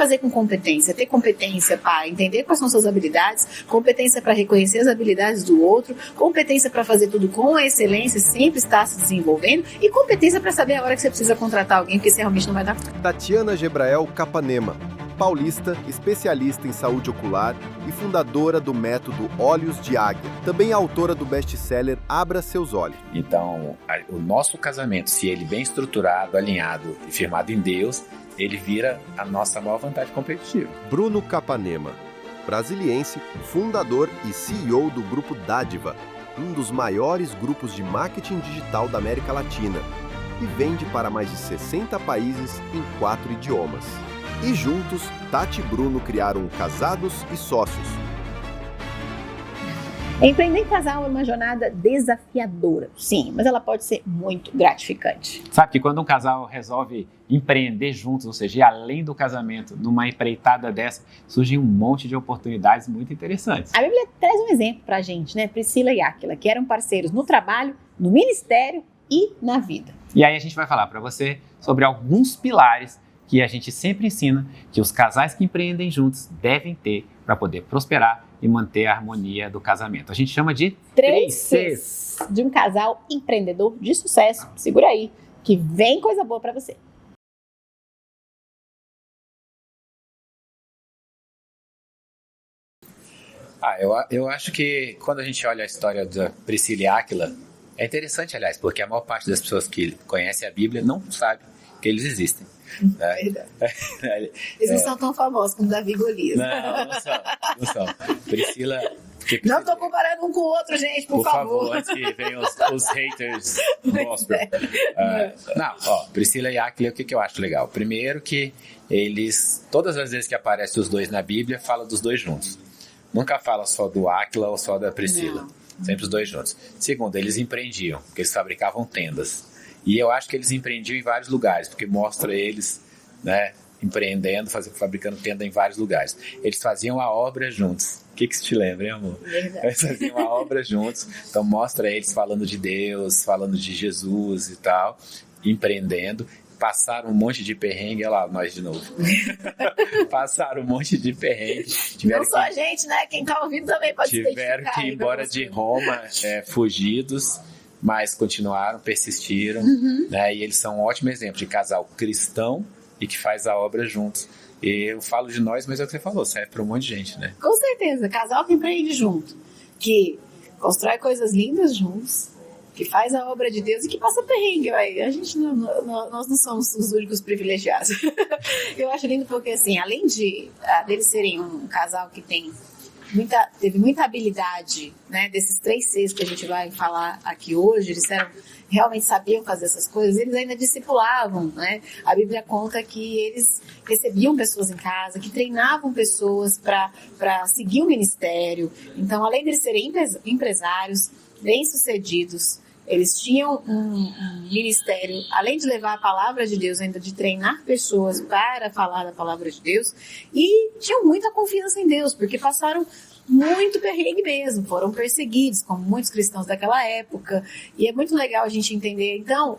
fazer com competência, ter competência para entender quais são suas habilidades, competência para reconhecer as habilidades do outro, competência para fazer tudo com excelência, sempre estar se desenvolvendo, e competência para saber a hora que você precisa contratar alguém, porque você realmente não vai dar conta. Tatiana Gebrael Capanema, paulista, especialista em saúde ocular e fundadora do método Olhos de Águia. Também é autora do best-seller Abra Seus Olhos. Então, o nosso casamento, se ele bem estruturado, alinhado e firmado em Deus, ele vira a nossa maior vantagem competitiva. Bruno Capanema, brasiliense, fundador e CEO do Grupo Dádiva, um dos maiores grupos de marketing digital da América Latina, e vende para mais de 60 países em 4 idiomas. E juntos, Tati e Bruno criaram Casados e Sócios. Empreender em casal é uma jornada desafiadora, sim, mas ela pode ser muito gratificante. Sabe que quando um casal resolve empreender juntos, ou seja, ir além do casamento, numa empreitada dessa, surgem um monte de oportunidades muito interessantes. A Bíblia traz um exemplo pra gente, né? Priscila e Áquila, que eram parceiros no trabalho, no ministério e na vida. E aí a gente vai falar para você sobre alguns pilares que a gente sempre ensina que os casais que empreendem juntos devem ter para poder prosperar e manter a harmonia do casamento. A gente chama de 3 Cs. De um casal empreendedor de sucesso. Segura aí, que vem coisa boa para você. Eu acho que quando a gente olha a história da Priscila e Áquila, é interessante, aliás, porque a maior parte das pessoas que conhecem a Bíblia não sabe que eles existem. Eles não são tão famosos como Davi e Golias. Não são. Priscila... Não estou comparando um com o outro, gente, por favor. Antes que venham os haters gospel. Priscila e Áquila, o que eu acho legal? Primeiro que eles, todas as vezes que aparecem os dois na Bíblia, fala dos dois juntos. Nunca fala só do Áquila ou só da Priscila. Não. Sempre os dois juntos. Segundo, eles empreendiam, porque eles fabricavam tendas. E eu acho que eles empreendiam em vários lugares, porque mostra eles, né, empreendendo, fabricando tenda em vários lugares. Eles faziam a obra juntos. O que isso te lembra, hein, amor? Verdade. Eles faziam a obra juntos. Então mostra eles falando de Deus, falando de Jesus e tal, empreendendo. Passaram um monte de perrengue, olha lá, nós de novo. Passaram um monte de perrengue. Não só a gente, né? Quem tá ouvindo também pode tiveram que ir embora de Roma fugidos, mas continuaram, persistiram, né? E eles são um ótimo exemplo de casal cristão e que faz a obra juntos. E eu falo de nós, mas é o que você falou, serve para um monte de gente, né? Com certeza, casal que empreende junto, que constrói coisas lindas juntos, que faz a obra de Deus e que passa perrengue. A gente nós não somos os únicos privilegiados. Eu acho lindo porque, assim, além deles serem um casal que teve muita habilidade, né, desses 3 Cs que a gente vai falar aqui hoje, eles realmente sabiam fazer essas coisas, eles ainda discipulavam, né? A Bíblia conta que eles recebiam pessoas em casa, que treinavam pessoas para seguir o ministério. Então, além de eles serem empresários bem-sucedidos, eles tinham um ministério, além de levar a palavra de Deus, ainda de treinar pessoas para falar da palavra de Deus, e tinham muita confiança em Deus, porque passaram muito perrengue mesmo, foram perseguidos, como muitos cristãos daquela época, e é muito legal a gente entender, então,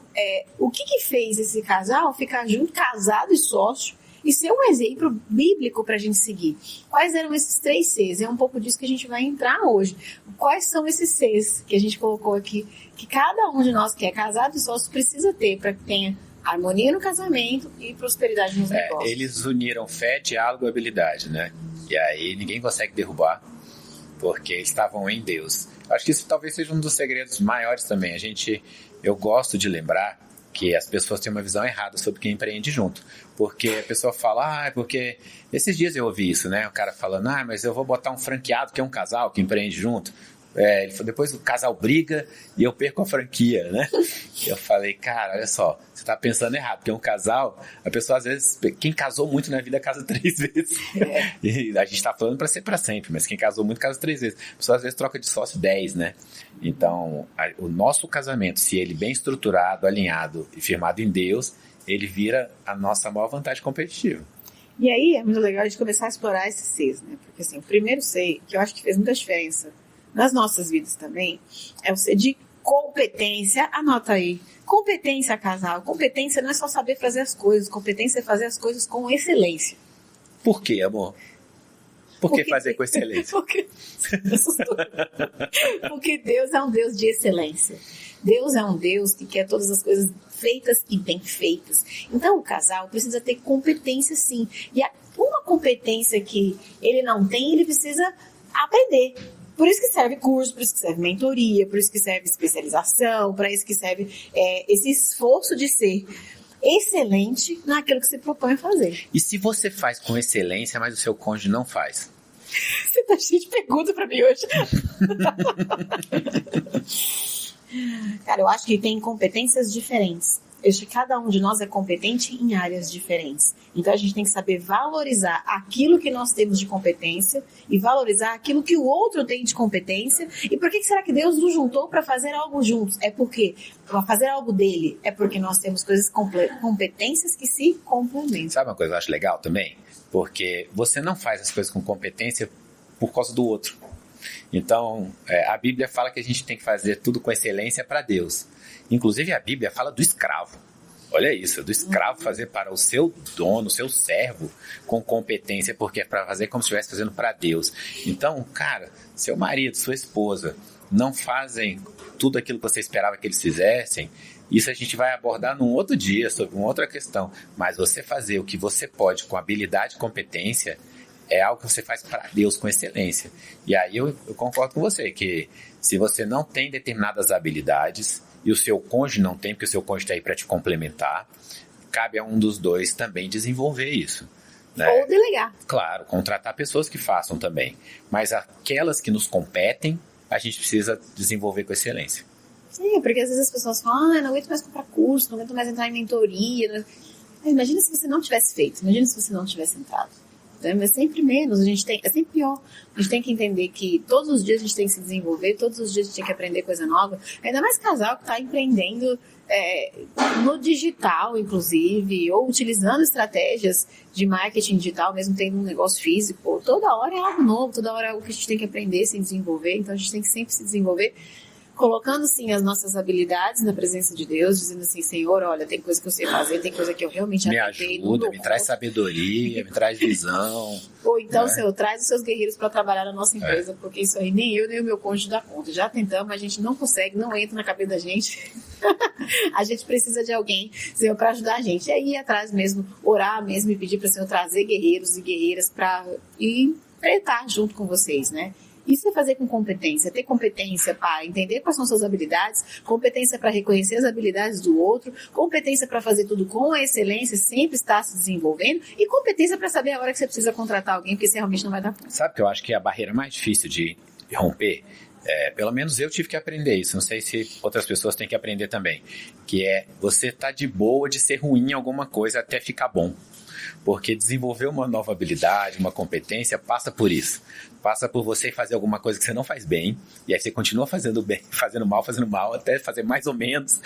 o que fez esse casal ficar junto, casado e sócio, e ser um exemplo bíblico para a gente seguir. Quais eram esses 3 Cs? É um pouco disso que a gente vai entrar hoje. Quais são esses Cs que a gente colocou aqui, que cada um de nós que é casado e sócio precisa ter para que tenha harmonia no casamento e prosperidade nos negócios? Eles uniram fé, diálogo e habilidade, né? E aí ninguém consegue derrubar, porque estavam em Deus. Acho que isso talvez seja um dos segredos maiores também. Eu gosto de lembrar que as pessoas têm uma visão errada sobre quem empreende junto. Porque a pessoa fala, porque esses dias eu ouvi isso, né? O cara falando, mas eu vou botar um franqueado que é um casal que empreende junto. Depois o casal briga e eu perco a franquia, né? Eu falei, cara, olha só, você tá pensando errado, porque um casal, a pessoa às vezes, quem casou muito na vida casa 3 vezes. E a gente tá falando pra ser pra sempre, mas quem casou muito casa 3 vezes. A pessoa às vezes troca de sócio 10, né? Então, o nosso casamento, se ele bem estruturado, alinhado e firmado em Deus, ele vira a nossa maior vantagem competitiva. E aí é muito legal a gente começar a explorar esses Cs, né? Porque assim, o primeiro C, que eu acho que fez muita diferença nas nossas vidas também, é o C de competência. Anota aí. Competência, casal. Competência não é só saber fazer as coisas. Competência é fazer as coisas com excelência. Por quê, amor? Por que fazer com excelência? Porque Deus é um Deus de excelência. Deus é um Deus que quer todas as coisas feitas e bem feitas. Então o casal precisa ter competência, sim. E uma competência que ele não tem, ele precisa aprender. Por isso que serve curso, por isso que serve mentoria, por isso que serve especialização, para isso que serve esse esforço de ser excelente naquilo que você propõe a fazer. E se você faz com excelência, mas o seu cônjuge não faz? Você tá cheio de perguntas pra mim hoje. Cara, eu acho que tem competências diferentes. Eu acho que cada um de nós é competente em áreas diferentes. Então a gente tem que saber valorizar aquilo que nós temos de competência e valorizar aquilo que o outro tem de competência. E por que será que Deus nos juntou para fazer algo juntos? É porque, para fazer algo dele, é porque nós temos competências que se complementam. Sabe uma coisa que eu acho legal também? Porque você não faz as coisas com competência por causa do outro. Então, a Bíblia fala que a gente tem que fazer tudo com excelência para Deus. Inclusive, a Bíblia fala do escravo. Olha isso, do escravo fazer para o seu dono, o seu servo, com competência, porque é para fazer como se estivesse fazendo para Deus. Então, cara, seu marido, sua esposa, não fazem tudo aquilo que você esperava que eles fizessem, isso a gente vai abordar num outro dia, sobre uma outra questão. Mas você fazer o que você pode com habilidade e competência é algo que você faz para Deus com excelência. E aí eu concordo com você, que se você não tem determinadas habilidades e o seu cônjuge não tem, porque o seu cônjuge está aí para te complementar, cabe a um dos dois também desenvolver isso. Né? Ou delegar. Claro, contratar pessoas que façam também. Mas aquelas que nos competem, a gente precisa desenvolver com excelência. Sim, porque às vezes as pessoas falam, não aguento mais comprar curso, não aguento mais entrar em mentoria. Imagina se você não tivesse feito, imagina se você não tivesse entrado. É sempre menos, é sempre pior. A gente tem que entender que todos os dias a gente tem que se desenvolver, todos os dias a gente tem que aprender coisa nova. Ainda mais casal que está empreendendo no digital, inclusive, ou utilizando estratégias de marketing digital, mesmo tendo um negócio físico. Toda hora é algo novo, toda hora é algo que a gente tem que aprender, se desenvolver. Então a gente tem que sempre se desenvolver, colocando, sim, as nossas habilidades na presença de Deus, dizendo assim, Senhor, olha, tem coisa que eu sei fazer, tem coisa que eu realmente aprendei. Me ajuda, me traz sabedoria, me traz visão. Ou então, Senhor, traz os seus guerreiros para trabalhar na nossa empresa, porque isso aí nem eu, nem o meu cônjuge dá conta. Já tentamos, a gente não consegue, não entra na cabeça da gente. A gente precisa de alguém, Senhor, para ajudar a gente. E aí ir atrás mesmo, orar mesmo e pedir para o Senhor trazer guerreiros e guerreiras para enfrentar junto com vocês, né? Isso é fazer com competência, ter competência para entender quais são suas habilidades, competência para reconhecer as habilidades do outro, competência para fazer tudo com a excelência, sempre estar se desenvolvendo, e competência para saber a hora que você precisa contratar alguém, porque você realmente não vai dar conta. Sabe que eu acho que é a barreira mais difícil de romper? Pelo menos eu tive que aprender isso, não sei se outras pessoas têm que aprender também, que é você tá de boa de ser ruim em alguma coisa até ficar bom. Porque desenvolver uma nova habilidade, uma competência, passa por isso. Passa por você fazer alguma coisa que você não faz bem, e aí você continua fazendo bem, fazendo mal, até fazer mais ou menos,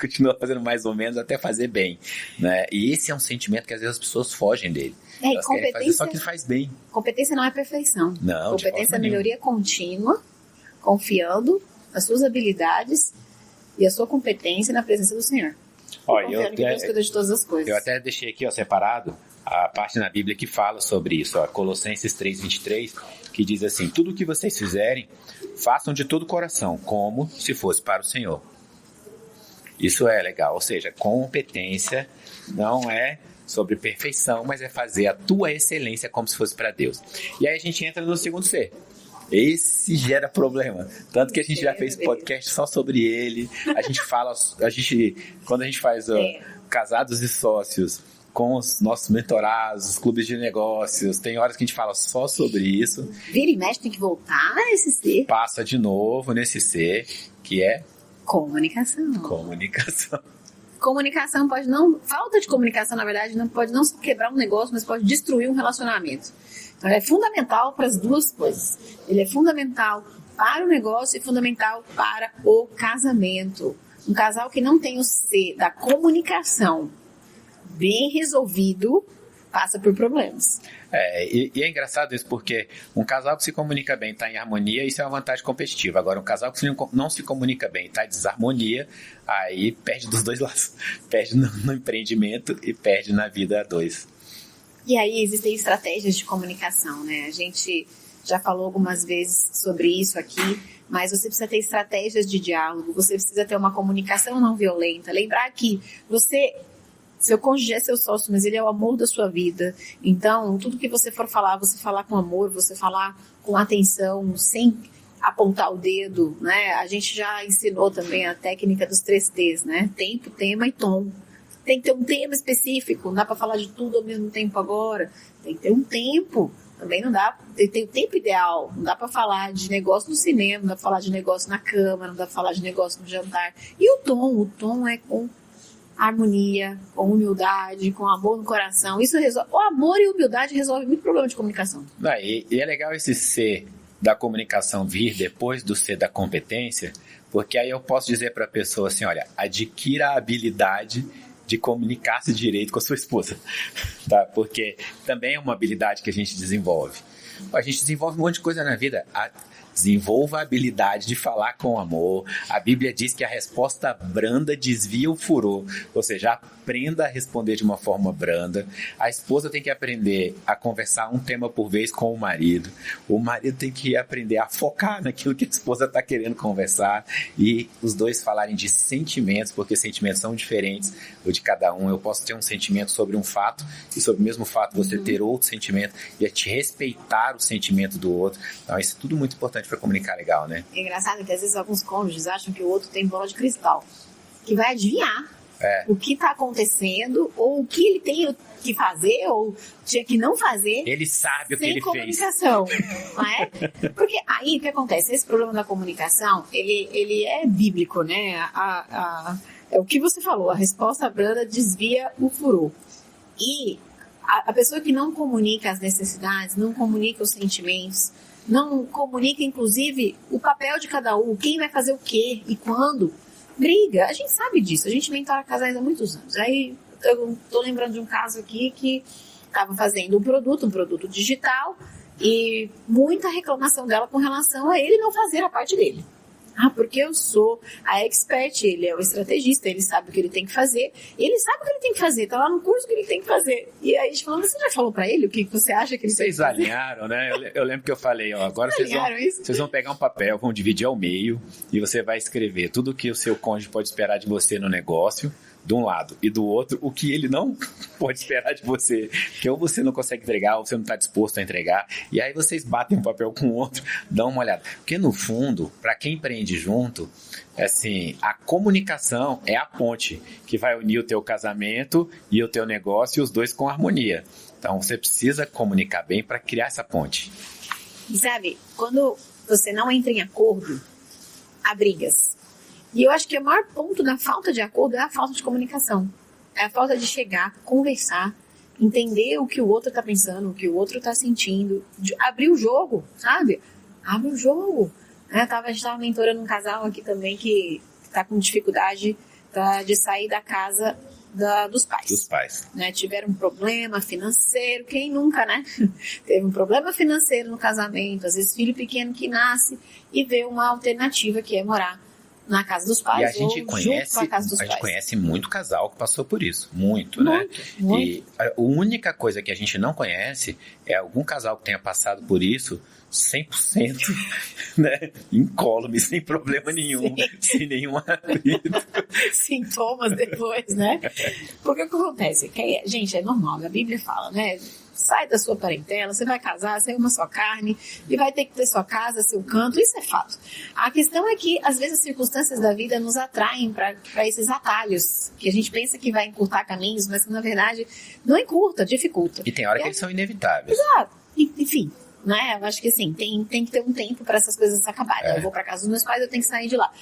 continua fazendo mais ou menos até fazer bem. Né? E esse é um sentimento que às vezes as pessoas fogem dele. Elas querem fazer só que faz bem. Competência não é perfeição. Não, competência é melhoria contínua, confiando nas suas habilidades e a sua competência na presença do Senhor. Olha, eu até deixei aqui separado a parte na Bíblia que fala sobre isso, Colossenses 3:23, que diz assim: tudo o que vocês fizerem, façam de todo o coração, como se fosse para o Senhor. Isso é legal, ou seja, competência não é sobre perfeição, mas é fazer a tua excelência como se fosse para Deus. E aí a gente entra no segundo ser. Esse gera problema. Tanto que a gente já fez podcast só sobre ele. A gente fala, quando a gente faz casados e sócios com os nossos mentorados, os clubes de negócios, tem horas que a gente fala só sobre isso. Vira e mexe, tem que voltar nesse ser. Passa de novo nesse ser, que é comunicação. Comunicação pode não... Falta de comunicação, na verdade, não pode não só quebrar um negócio, mas pode destruir um relacionamento. Então, ele é fundamental para as duas coisas. Ele é fundamental para o negócio e fundamental para o casamento. Um casal que não tem o C da comunicação bem resolvido passa por problemas. E é engraçado isso, porque um casal que se comunica bem, está em harmonia, isso é uma vantagem competitiva. Agora, um casal que não se comunica bem, está em desarmonia, aí perde dos dois lados. Perde no empreendimento e perde na vida a dois. E aí existem estratégias de comunicação, né? A gente já falou algumas vezes sobre isso aqui, mas você precisa ter estratégias de diálogo, você precisa ter uma comunicação não violenta. Lembrar que seu cônjuge é seu sócio, mas ele é o amor da sua vida. Então, tudo que você for falar, você falar com amor, você falar com atenção, sem apontar o dedo, né? A gente já ensinou também a técnica dos 3 T's, né? Tempo, tema e tom. Tem que ter um tema específico, não dá para falar de tudo ao mesmo tempo agora. Tem que ter um tempo. Também não dá, tem o tempo ideal, não dá para falar de negócio no cinema, não dá para falar de negócio na cama, não dá para falar de negócio no jantar. E o tom é com harmonia, com humildade, com amor no coração. Isso resolve, o amor e a humildade resolvem muito problema de comunicação. E é legal esse C da comunicação vir depois do C da competência, porque aí eu posso dizer para a pessoa assim, olha, adquira a habilidade de comunicar-se direito com a sua esposa, tá? Porque também é uma habilidade que a gente desenvolve. A gente desenvolve um monte de coisa na vida. Desenvolva a habilidade de falar com amor. A Bíblia diz que a resposta branda desvia o furor. Ou seja, aprenda a responder de uma forma branda. A esposa tem que aprender a conversar um tema por vez com o marido. O marido tem que aprender a focar naquilo que a esposa está querendo conversar. E os dois falarem de sentimentos, porque sentimentos são diferentes do de cada um. Eu posso ter um sentimento sobre um fato e sobre o mesmo fato você ter outro sentimento e a te respeitar o sentimento do outro. Então isso é tudo muito importante para comunicar legal, né? É engraçado que às vezes alguns cônjuges acham que o outro tem bola de cristal, que vai adivinhar o que está acontecendo, ou o que ele tem que fazer, ou tinha que não fazer. Ele sabe o que ele fez. Sem comunicação, não é? Porque aí o que acontece? Esse problema da comunicação, ele é bíblico, né? É o que você falou, a resposta branda desvia o furor. E a pessoa que não comunica as necessidades, não comunica os sentimentos, não comunica, inclusive, o papel de cada um, quem vai fazer o quê e quando, briga. A gente sabe disso, a gente mentora casais há muitos anos. Aí eu tô lembrando de um caso aqui que estava fazendo um produto digital, e muita reclamação dela com relação a ele não fazer a parte dele. Porque eu sou a expert, ele é o estrategista, ele sabe o que ele tem que fazer, tá lá no curso que ele tem que fazer. E aí a gente falou, você já falou pra ele o que você acha que ele tem que fazer? Vocês alinharam, né? Eu lembro que eu falei, agora vocês vão pegar um papel, vão dividir ao meio, e você vai escrever tudo o que o seu cônjuge pode esperar de você no negócio, de um lado, e do outro, o que ele não pode esperar de você, que ou você não consegue entregar, ou você não está disposto a entregar, e aí vocês batem um papel com o outro, dão uma olhada. Porque no fundo, para quem empreende junto, assim, a comunicação é a ponte que vai unir o teu casamento e o teu negócio, e os dois com harmonia. Então você precisa comunicar bem para criar essa ponte. E sabe, quando você não entra em acordo, há brigas. E eu acho que o maior ponto da falta de acordo é a falta de comunicação. É a falta de chegar, conversar, entender o que o outro está pensando, o que o outro está sentindo, de abrir o jogo, sabe? Abre o jogo. A gente estava mentorando um casal aqui também que está com dificuldade de sair da casa dos pais. Dos pais. Né? Tiveram um problema financeiro, quem nunca, né? Teve um problema financeiro no casamento, às vezes filho pequeno que nasce e vê uma alternativa que é morar na casa dos pais. E a gente conhece muito casal que passou por isso. Muito, né? E a única coisa que a gente não conhece é algum casal que tenha passado por isso 100%, né? Incólume, sem problema nenhum, sem nenhum atrito. Sintomas depois, né? Porque o que acontece? Gente, é normal, a Bíblia fala, né? Sai da sua parentela, você vai casar, você é uma só carne, e vai ter que ter sua casa, seu canto, isso é fato. A questão é que, às vezes, as circunstâncias da vida nos atraem para esses atalhos, que a gente pensa que vai encurtar caminhos, mas que, na verdade, não encurta, dificulta. E tem hora que eles são inevitáveis. Exato. Enfim, né? Eu acho que, assim, tem que ter um tempo para essas coisas acabarem. Eu vou para casa dos meus pais, eu tenho que sair de lá.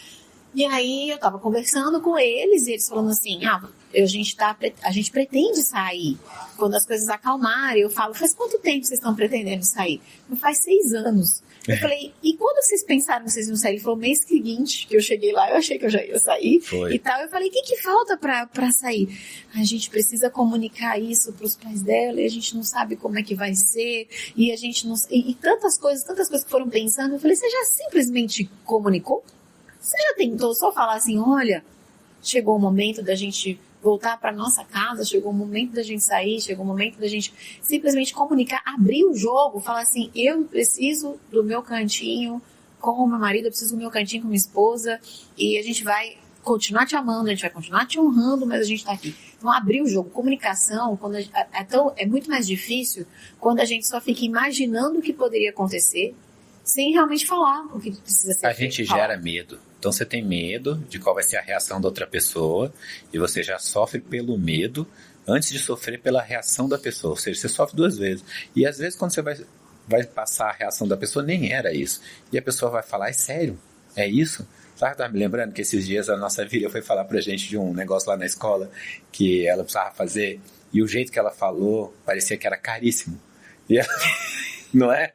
E aí, eu tava conversando com eles, e eles falando assim, a gente pretende sair quando as coisas acalmarem. Eu falo, faz quanto tempo vocês estão pretendendo sair? Faz 6 anos. Eu falei, e quando vocês pensaram que vocês iam sair? Ele falou, mês seguinte que eu cheguei lá, eu achei que eu já ia sair. Foi. E tal. Eu falei, o que falta pra sair? A gente precisa comunicar isso pros pais dela, e a gente não sabe como é que vai ser, e a gente não... E tantas coisas que foram pensando. Eu falei, você já simplesmente comunicou? Você já tentou só falar assim, olha, chegou o momento da gente voltar para nossa casa, chegou o momento da gente sair, chegou o momento da gente simplesmente comunicar, abrir o jogo, falar assim, eu preciso do meu cantinho com o meu marido, eu preciso do meu cantinho com minha esposa, e a gente vai continuar te amando, a gente vai continuar te honrando, mas a gente tá aqui. Então, abrir o jogo. Comunicação, é muito mais difícil quando a gente só fica imaginando o que poderia acontecer, sem realmente falar o que precisa ser feito. A gente gera medo. Então, você tem medo de qual vai ser a reação da outra pessoa, e você já sofre pelo medo antes de sofrer pela reação da pessoa. Ou seja, você sofre 2 vezes. E às vezes, quando você vai passar a reação da pessoa, nem era isso. E a pessoa vai falar, é sério? É isso? Sabe, tá me lembrando que esses dias a nossa filha foi falar pra gente de um negócio lá na escola que ela precisava fazer, e o jeito que ela falou parecia que era caríssimo. E ela... Não é?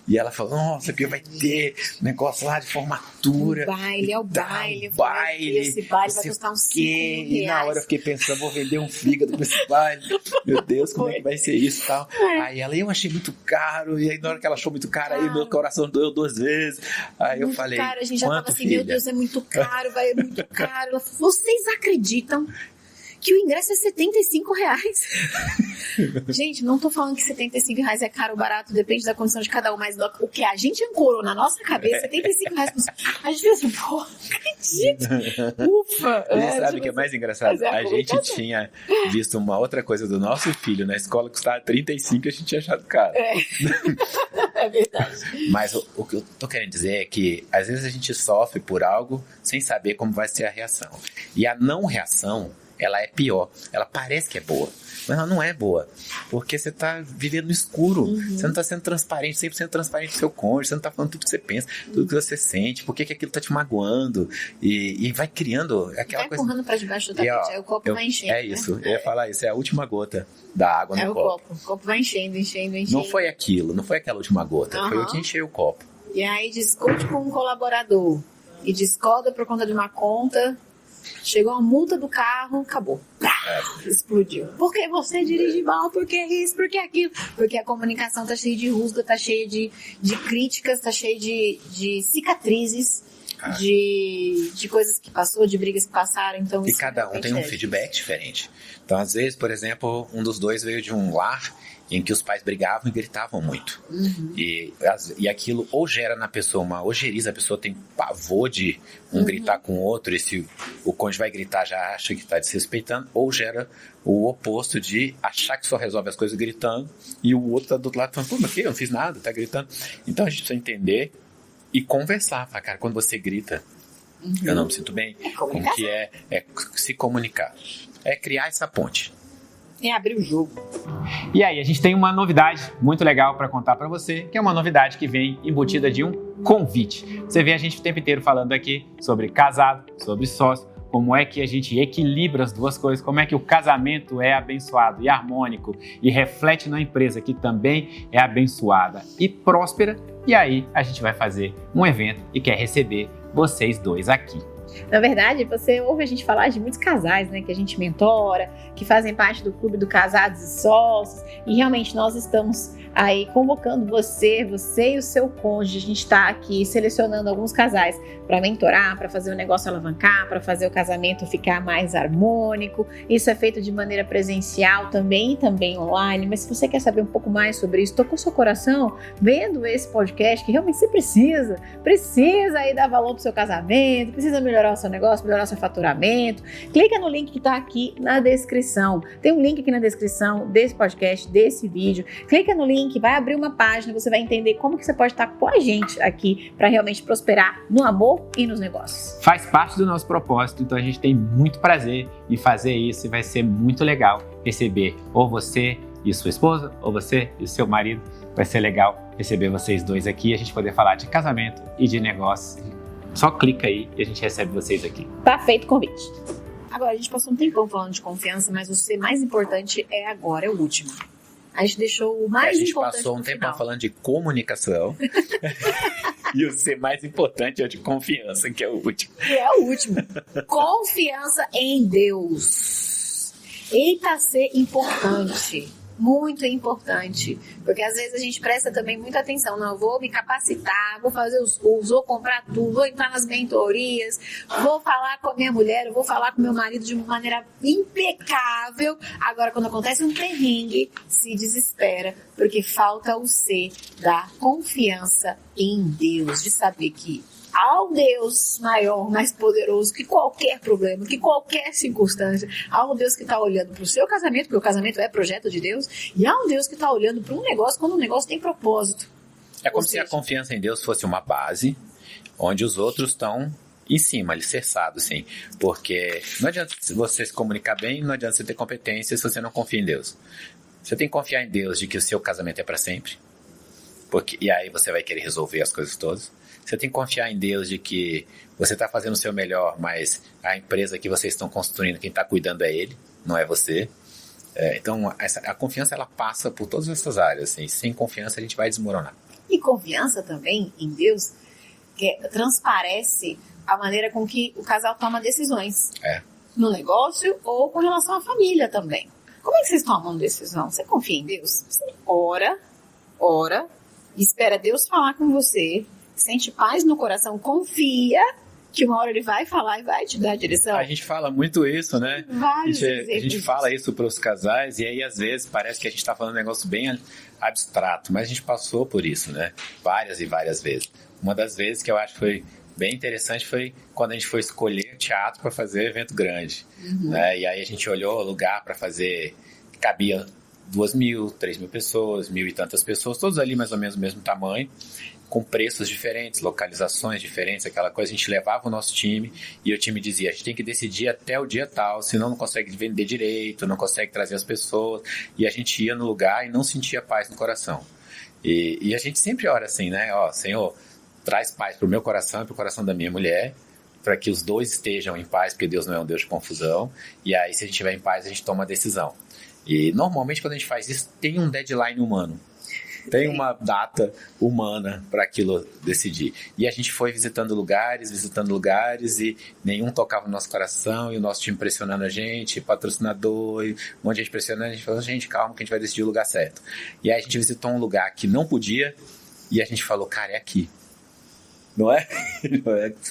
E ela falou, nossa, que vai ter negócio lá de formatura. O baile. Esse baile vai custar uns 5 mil reais. E na hora eu fiquei pensando, vou vender um fígado pra esse baile. Meu Deus, como é que vai ser isso e tal? Aí ela, eu achei muito caro. E aí na hora que ela achou muito caro, aí meu coração doeu 2 vezes. Aí muito eu falei, caro. A gente já tava assim, filha? meu Deus, é muito caro, é muito caro. Ela falou, vocês acreditam que o ingresso é R$75? Gente, não tô falando que R$75 é caro ou barato, depende da condição de cada um, mas o que a gente ancorou na nossa cabeça, R$75. A gente viu assim, pô, acredito. Ufa. Você sabe o que é mais engraçado? A gente tinha visto uma outra coisa do nosso filho na escola que custava 35 e a gente tinha achado caro. É verdade. Mas o que eu tô querendo dizer é que às vezes a gente sofre por algo sem saber como vai ser a reação. E a não reação, ela é pior. Ela parece que é boa, mas ela não é boa. Porque você tá vivendo no escuro. Você não tá sendo transparente, 100% transparente com o seu cônjuge. Você não tá falando tudo que você pensa, tudo que você sente. Por que aquilo tá te magoando? E vai criando aquela coisa. Vai empurrando pra debaixo do tapete, aí o copo vai enchendo. É isso, eu ia falar isso. É a última gota da água no copo. O copo vai enchendo. Não foi aquilo, não foi aquela última gota. Foi o que encheu o copo. E aí discute com um colaborador. E discorda por conta de uma conta. Chegou a multa do carro, acabou. Explodiu. Porque você dirige mal, porque isso, porque aquilo. Porque a comunicação tá cheia de rusga, tá cheia de críticas, tá cheia de cicatrizes, de coisas que passou, de brigas que passaram. Então, e cada um tem um feedback diferente. Então, às vezes, por exemplo, um dos dois veio de um lar em que os pais brigavam e gritavam muito. E aquilo ou gera na pessoa uma ojeriza, a pessoa tem pavor de gritar com o outro, e se o cônjuge vai gritar já acha que está desrespeitando, ou gera o oposto de achar que só resolve as coisas gritando, e o outro está do outro lado falando, pô, mas eu não fiz nada, tá gritando. Então a gente precisa entender e conversar. Fala, cara, quando você grita, eu não me sinto bem, como que é se comunicar. É criar essa ponte. É abrir o jogo. E aí, a gente tem uma novidade muito legal para contar para você, que é uma novidade que vem embutida de um convite. Você vê a gente o tempo inteiro falando aqui sobre casado, sobre sócio, como é que a gente equilibra as duas coisas, como é que o casamento é abençoado e harmônico e reflete na empresa que também é abençoada e próspera. E aí, a gente vai fazer um evento e quer receber vocês dois aqui. Na verdade, você ouve a gente falar de muitos casais, né, que a gente mentora, que fazem parte do clube do Casados e Sócios, e realmente nós estamos aí convocando você e o seu cônjuge. A gente está aqui selecionando alguns casais para mentorar, para fazer o negócio alavancar, para fazer o casamento ficar mais harmônico. Isso é feito de maneira presencial também online, mas se você quer saber um pouco mais sobre isso, tocou seu coração vendo esse podcast, que realmente você precisa aí dar valor pro seu casamento, precisa melhorar o seu negócio, melhorar o seu faturamento, clica no link que está aqui na descrição. Tem um link aqui na descrição desse podcast, desse vídeo. Clica no link, vai abrir uma página, você vai entender como que você pode estar com a gente aqui para realmente prosperar no amor e nos negócios. Faz parte do nosso propósito, então a gente tem muito prazer em fazer isso e vai ser muito legal receber ou você e sua esposa, ou você e o seu marido. Vai ser legal receber vocês dois aqui e a gente poder falar de casamento e de negócios. Só clica aí e a gente recebe vocês aqui. Tá feito o convite. Agora, a gente passou um tempão falando de confiança, mas o ser mais importante é agora, é o último. A gente deixou o mais importante. A gente passou um tempão falando de comunicação. E o ser mais importante é o de confiança, que é o último. Que é o último. Confiança em Deus. Eita, ser importante. muito importante, porque às vezes a gente presta também muita atenção, não, eu vou me capacitar, vou fazer os cursos, vou comprar tudo, vou entrar nas mentorias, vou falar com a minha mulher, eu vou falar com meu marido de uma maneira impecável. Agora, quando acontece um perrengue, se desespera, porque falta o C da confiança em Deus, de saber que há um Deus maior, mais poderoso que qualquer problema, que qualquer circunstância. Há um Deus que está olhando para o seu casamento, porque o casamento é projeto de Deus, e há um Deus que está olhando para um negócio quando o negócio tem propósito. É como se a confiança em Deus fosse uma base, onde os outros estão em cima, alicerçados, sim. Porque não adianta você se comunicar bem, não adianta você ter competência se você não confia em Deus. Você tem que confiar em Deus de que o seu casamento é para sempre, e aí você vai querer resolver as coisas todas. Você tem que confiar em Deus de que você está fazendo o seu melhor, mas a empresa que vocês estão construindo, quem está cuidando é Ele, não é você. Então, a confiança, ela passa por todas essas áreas. Assim. Sem confiança, a gente vai desmoronar. E confiança também em Deus que transparece a maneira com que o casal toma decisões. No negócio ou com relação à família também. Como é que vocês tomam decisão? Você confia em Deus? Você ora, espera Deus falar com você, sente paz no coração, confia que uma hora ele vai falar e vai te dar a direção. A gente fala muito isso, né? A gente fala isso para os casais e aí às vezes parece que a gente está falando um negócio bem abstrato, mas a gente passou por isso, né? Várias e várias vezes. Uma das vezes que eu acho que foi bem interessante foi quando a gente foi escolher teatro para fazer evento grande. Né? E aí a gente olhou o lugar para fazer, cabia 2.000, 3.000 pessoas, 1.000 e tantas pessoas, todos ali mais ou menos do mesmo tamanho, com preços diferentes, localizações diferentes, aquela coisa. A gente levava o nosso time e o time dizia, a gente tem que decidir até o dia tal, senão não consegue vender direito, não consegue trazer as pessoas. E a gente ia no lugar e não sentia paz no coração. E a gente sempre ora assim, né? Senhor, traz paz para o meu coração e para o coração da minha mulher, para que os dois estejam em paz, porque Deus não é um Deus de confusão. E aí, se a gente estiver em paz, a gente toma a decisão. E normalmente quando a gente faz isso, tem um deadline humano. Tem uma data humana para aquilo decidir. E a gente foi visitando lugares e nenhum tocava no nosso coração e o nosso time pressionando a gente, patrocinador, um monte de gente pressionando. A gente falou, gente, calma que a gente vai decidir o lugar certo. E aí a gente visitou um lugar que não podia e a gente falou, cara, é aqui. Não é?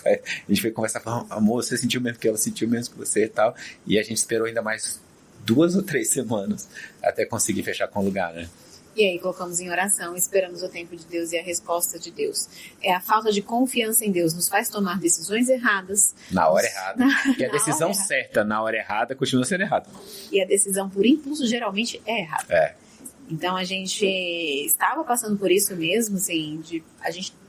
A gente foi conversar, falando, amor, você sentiu mesmo que ela sentiu mesmo que você e tal. E a gente esperou ainda mais 2 ou 3 semanas até conseguir fechar com o lugar, né? E aí colocamos em oração, esperamos o tempo de Deus e a resposta de Deus. A falta de confiança em Deus nos faz tomar decisões erradas. Na hora errada. Porque a decisão certa na hora errada continua sendo errada. E a decisão por impulso geralmente é errada. Então a gente estava passando por isso mesmo, assim,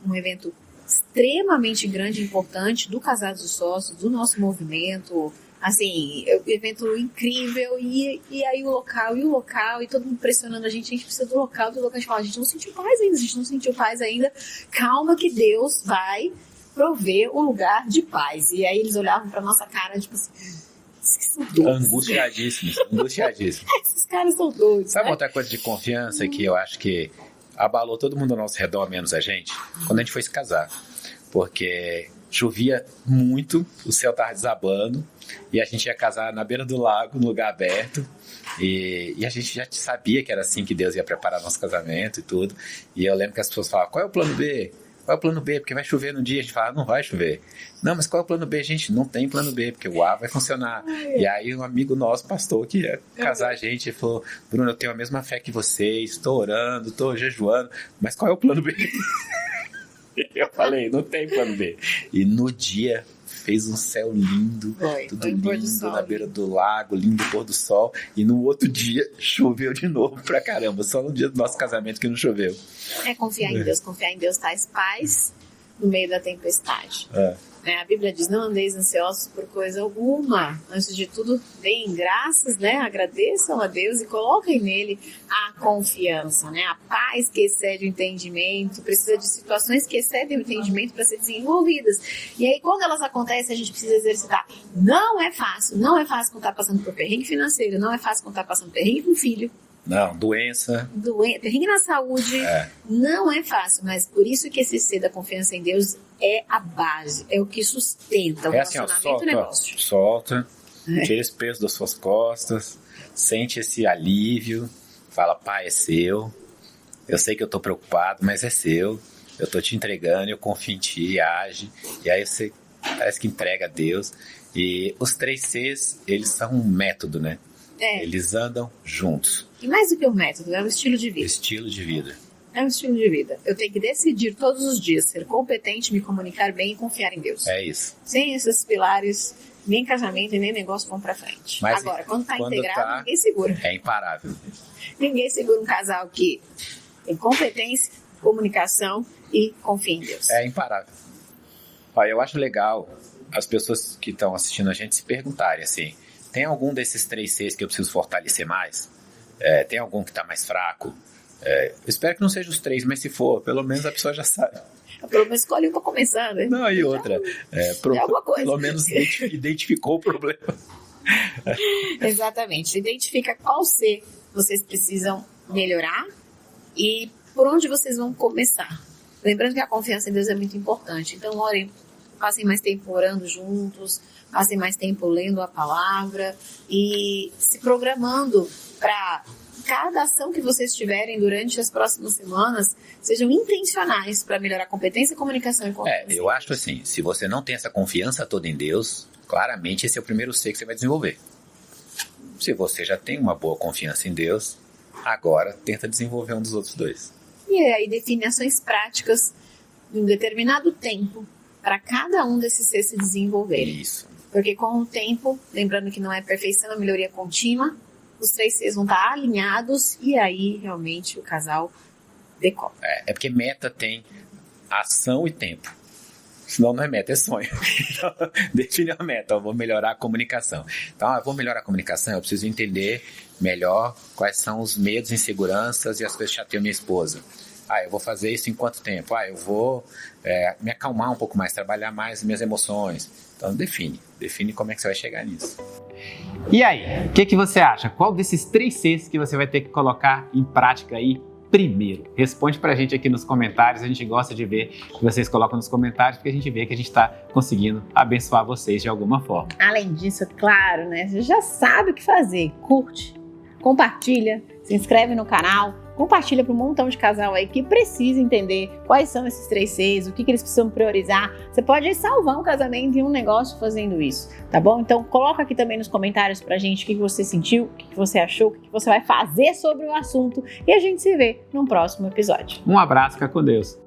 um evento extremamente grande e importante do Casados dos Sócios, do nosso movimento, assim, evento incrível, e aí o local, e todo mundo pressionando a gente precisa do local, a gente fala, a gente não sentiu paz ainda, calma que Deus vai prover um lugar de paz. E aí eles olhavam pra nossa cara, tipo assim, esses são doidos. Angustiadíssimos. Esses caras são doidos. Sabe outra coisa de confiança que eu acho que abalou todo mundo ao nosso redor, menos a gente, quando a gente foi se casar. Porque chovia muito, o céu estava desabando, e a gente ia casar na beira do lago, no lugar aberto, e a gente já sabia que era assim que Deus ia preparar nosso casamento e tudo. E eu lembro que as pessoas falavam, qual é o plano B? Qual é o plano B? Porque vai chover no dia. A gente fala, não vai chover. Não, mas qual é o plano B? Gente, não tem plano B, porque o A vai funcionar. E aí um amigo nosso, pastor, que ia casar a gente, ele falou, Bruno, eu tenho a mesma fé que vocês, estou orando, estou jejuando, mas qual é o plano B? Eu falei, não tem plano B. E no dia fez um céu lindo, tudo lindo na beira do lago, lindo pôr do sol. E no outro dia choveu de novo pra caramba. Só no dia do nosso casamento que não choveu. Confiar em Deus. Confiar em Deus traz paz no meio da tempestade. A Bíblia diz, não andeis ansiosos por coisa alguma. Antes de tudo, deem graças, agradeçam a Deus e coloquem nele a confiança, a paz que excede o entendimento. Precisa de situações que excedem o entendimento para ser desenvolvidas. E aí, quando elas acontecem, a gente precisa exercitar. Não é fácil quando está passando por perrengue financeiro, não é fácil quando está passando por perrengue com filho. Não, doença. Perrengue na saúde. Não é fácil, mas por isso que esse ser da confiança em Deus é a base, é o que sustenta o relacionamento e o negócio. Solta, tira esse peso das suas costas, sente esse alívio, Fala, pai, é seu. Eu sei que eu tô preocupado, mas é seu. Eu tô te entregando, eu confio em ti, age. E aí você parece que entrega a Deus. E os 3 Cs, eles são um método, né? Eles andam juntos. E mais do que um método, é um estilo de vida. Estilo de vida. É um estilo de vida. Eu tenho que decidir todos os dias ser competente, me comunicar bem e confiar em Deus. É isso. Sem esses pilares, nem casamento e nem negócio vão pra frente. Mas agora, quando tá integrado, ninguém segura. É imparável. Ninguém segura um casal que tem competência, comunicação e confia em Deus. É imparável. Olha, eu acho legal as pessoas que estão assistindo a gente se perguntarem assim, tem algum desses 3 Cs que eu preciso fortalecer mais? Tem algum que está mais fraco? Eu espero que não seja os 3, mas se for, pelo menos a pessoa já sabe. Pelo menos escolhe um para começar, né? Não, e outra, alguma coisa. Pelo menos identificou o problema. Exatamente. Identifica qual C vocês precisam melhorar e por onde vocês vão começar. Lembrando que a confiança em Deus é muito importante. Então, orem, passem mais tempo orando juntos, passem mais tempo lendo a palavra e se programando para cada ação que vocês tiverem durante as próximas semanas sejam intencionais para melhorar a competência, comunicação e confiança. Eu acho assim, se você não tem essa confiança toda em Deus, claramente esse é o primeiro C que você vai desenvolver. Se você já tem uma boa confiança em Deus, agora tenta desenvolver um dos outros 2. E aí define ações práticas em um determinado tempo para cada um desses Cs se desenvolverem. Isso. Porque com o tempo, lembrando que não é perfeição, é melhoria contínua, os 3 Cs vão estar alinhados e aí realmente o casal decola. É porque meta tem ação e tempo. Senão não é meta, é sonho. Então, define a meta, eu vou melhorar a comunicação. Então, eu vou melhorar a comunicação, eu preciso entender melhor quais são os medos, inseguranças e as coisas que chateiam minha esposa. Eu vou fazer isso em quanto tempo? Eu vou me acalmar um pouco mais, trabalhar mais as minhas emoções. Então, define como é que você vai chegar nisso. E aí, o que você acha? Qual desses 3 Cs que você vai ter que colocar em prática aí primeiro? Responde pra gente aqui nos comentários, a gente gosta de ver que vocês colocam nos comentários, porque a gente vê que a gente está conseguindo abençoar vocês de alguma forma. Além disso, claro, né? Você já sabe o que fazer. Curte, compartilha, se inscreve no canal, compartilha para um montão de casal aí que precisa entender quais são esses 3 Cs, o que eles precisam priorizar. Você pode salvar um casamento e um negócio fazendo isso, tá bom? Então coloca aqui também nos comentários pra gente o que você sentiu, o que você achou, o que você vai fazer sobre o assunto e a gente se vê no próximo episódio. Um abraço, fica com Deus.